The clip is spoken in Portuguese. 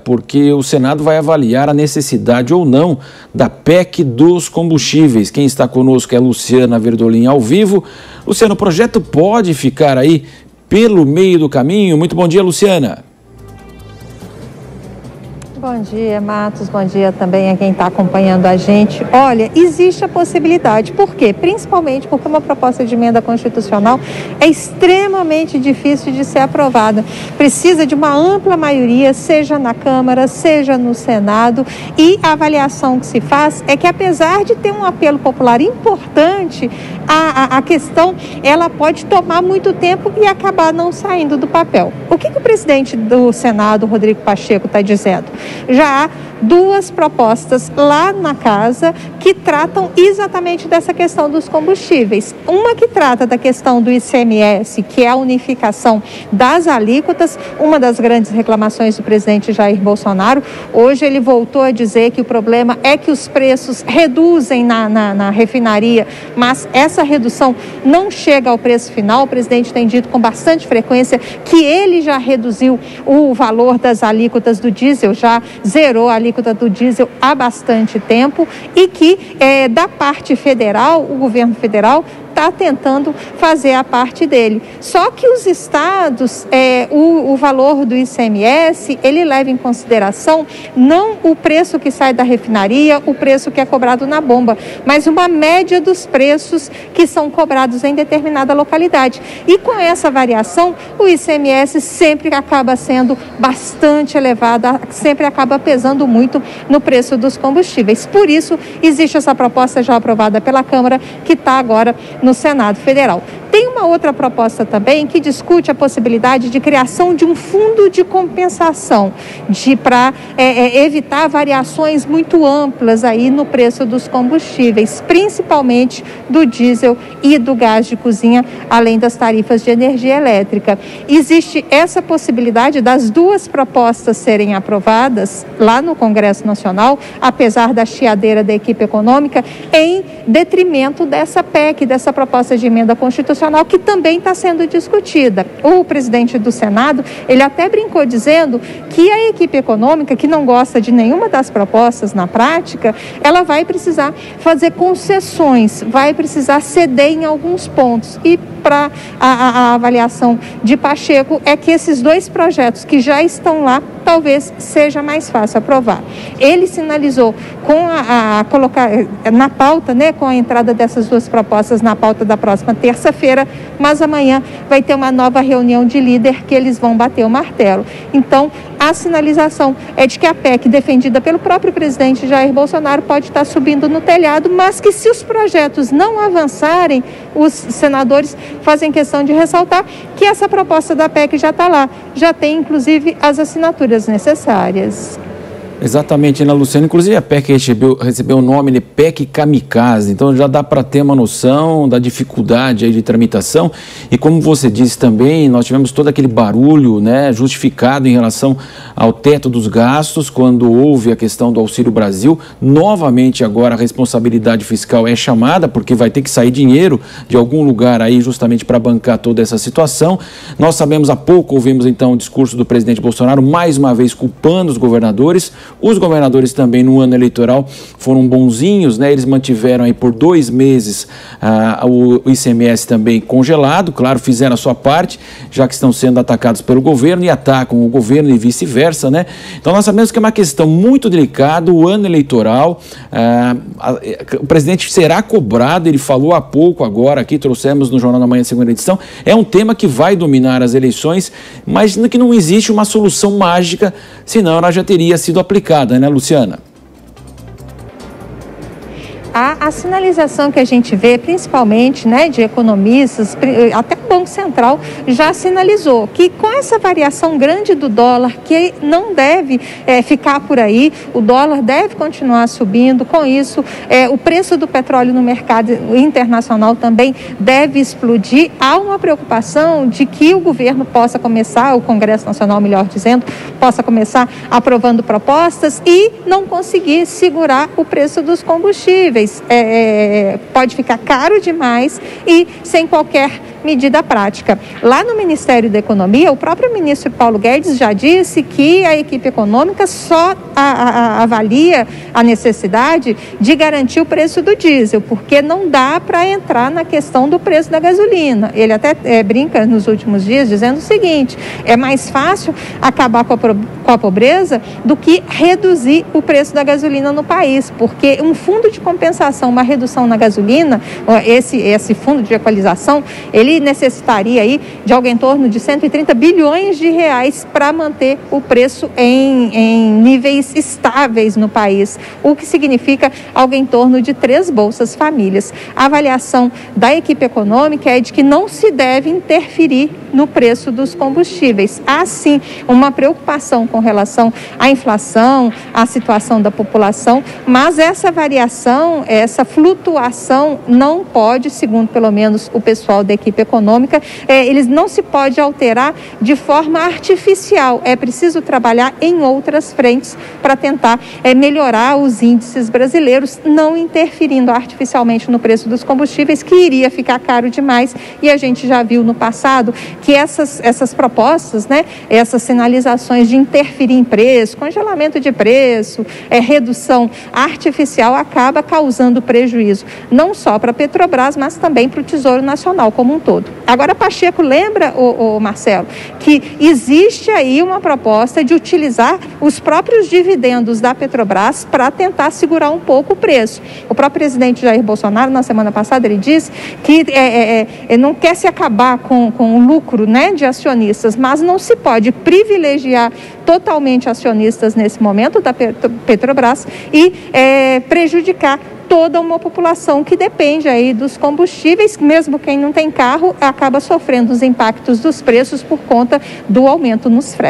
Porque o Senado vai avaliar a necessidade ou não da PEC dos combustíveis. Quem está conosco é a Luciana Verdolim ao vivo. Luciana, o projeto pode ficar aí pelo meio do caminho? Muito bom dia, Luciana. Bom dia, Matos. Bom dia também a quem está acompanhando a gente. Olha, existe a possibilidade. Por quê? Principalmente porque uma proposta de emenda constitucional é extremamente difícil de ser aprovada. Precisa de uma ampla maioria, seja na Câmara, seja no Senado. E a avaliação que se faz é que, apesar de ter um apelo popular importante, a questão ela pode tomar muito tempo e acabar não saindo do papel. O que o presidente do Senado, Rodrigo Pacheco, está dizendo? Já há duas propostas lá na casa que tratam exatamente dessa questão dos combustíveis. Uma que trata da questão do ICMS, que é a unificação das alíquotas, uma das grandes reclamações do presidente Jair Bolsonaro. Hoje ele voltou a dizer que o problema é que os preços reduzem na refinaria, mas essa redução não chega ao preço final. O presidente tem dito com bastante frequência que ele já reduziu o valor das alíquotas do diesel, já zerou a alíquota do diesel há bastante tempo e que da parte federal, o governo federal está tentando fazer a parte dele. Só que os estados, o valor do ICMS, ele leva em consideração não o preço que sai da refinaria, o preço que é cobrado na bomba, mas uma média dos preços que são cobrados em determinada localidade. E com essa variação, o ICMS sempre acaba sendo bastante elevado, sempre acaba pesando muito no preço dos combustíveis. Por isso, existe essa proposta já aprovada pela Câmara, que está agora no Senado Federal. Tem uma outra proposta também que discute a possibilidade de criação de um fundo de compensação para evitar variações muito amplas aí no preço dos combustíveis, principalmente do diesel e do gás de cozinha, além das tarifas de energia elétrica. Existe essa possibilidade das duas propostas serem aprovadas lá no Congresso Nacional, apesar da chiadeira da equipe econômica, em detrimento dessa PEC, dessa proposta de emenda constitucional, que também está sendo discutida. O presidente do Senado, ele até brincou dizendo que a equipe econômica, que não gosta de nenhuma das propostas na prática, ela vai precisar fazer concessões, vai precisar ceder em alguns pontos. E para a avaliação de Pacheco é que esses dois projetos que já estão lá, talvez seja mais fácil aprovar. Ele sinalizou com colocar na pauta, com a entrada dessas duas propostas na pauta da próxima terça-feira, mas amanhã vai ter uma nova reunião de líder que eles vão bater o martelo. Então, a sinalização é de que a PEC defendida pelo próprio presidente Jair Bolsonaro pode estar subindo no telhado, mas que se os projetos não avançarem, os senadores fazem questão de ressaltar que essa proposta da PEC já está lá, já tem inclusive as assinaturas necessárias. Exatamente, Ana Luciana. Inclusive a PEC recebeu o nome de PEC Kamikaze, então já dá para ter uma noção da dificuldade aí de tramitação. E como você disse também, nós tivemos todo aquele barulho, justificado em relação ao teto dos gastos, quando houve a questão do Auxílio Brasil. Novamente agora a responsabilidade fiscal é chamada, porque vai ter que sair dinheiro de algum lugar aí justamente para bancar toda essa situação. Nós sabemos, há pouco ouvimos então o discurso do presidente Bolsonaro, mais uma vez culpando os governadores. Os governadores também no ano eleitoral foram bonzinhos, eles mantiveram aí por 2 meses o ICMS também congelado, claro, fizeram a sua parte, já que estão sendo atacados pelo governo e atacam o governo e vice-versa, Então nós sabemos que é uma questão muito delicada, o ano eleitoral, o presidente será cobrado, ele falou há pouco agora, aqui trouxemos no Jornal da Manhã, segunda edição, é um tema que vai dominar as eleições, mas que não existe uma solução mágica, senão ela já teria sido aplicada, Luciana? A sinalização que a gente vê, principalmente de economistas, até o Banco Central já sinalizou que com essa variação grande do dólar, que não deve ficar por aí, o dólar deve continuar subindo, com isso o preço do petróleo no mercado internacional também deve explodir. Há uma preocupação de que o governo possa começar, o Congresso Nacional, melhor dizendo, possa começar aprovando propostas e não conseguir segurar o preço dos combustíveis. Pode ficar caro demais e sem qualquer medida prática. Lá no Ministério da Economia, o próprio ministro Paulo Guedes já disse que a equipe econômica só avalia a necessidade de garantir o preço do diesel, porque não dá para entrar na questão do preço da gasolina. Ele até brinca nos últimos dias dizendo o seguinte: é mais fácil acabar com a pobreza do que reduzir o preço da gasolina no país, porque um fundo de compensação, uma redução na gasolina, esse fundo de equalização, ele necessitaria aí de algo em torno de 130 bilhões de reais para manter o preço em níveis estáveis no país, o que significa algo em torno de 3 bolsas famílias. A avaliação da equipe econômica é de que não se deve interferir no preço dos combustíveis. Há sim uma preocupação com relação à inflação, à situação da população, mas essa variação, essa flutuação não pode, segundo pelo menos o pessoal da equipe econômica, eles não se pode alterar de forma artificial. É preciso trabalhar em outras frentes para tentar melhorar os índices brasileiros, não interferindo artificialmente no preço dos combustíveis, que iria ficar caro demais, e a gente já viu no passado que essas propostas, né, essas sinalizações de interferir em preço, congelamento de preço, redução artificial, acaba causando prejuízo, não só para a Petrobras, mas também para o Tesouro Nacional como um todo. Agora, Pacheco, lembra, Marcelo, que existe aí uma proposta de utilizar os próprios dividendos da Petrobras para tentar segurar um pouco o preço. O próprio presidente Jair Bolsonaro, na semana passada, ele disse que não quer se acabar com o lucro, né, de acionistas, mas não se pode privilegiar totalmente acionistas nesse momento da Petrobras e prejudicar toda uma população que depende aí dos combustíveis. Mesmo quem não tem carro acaba sofrendo os impactos dos preços por conta do aumento nos fretes.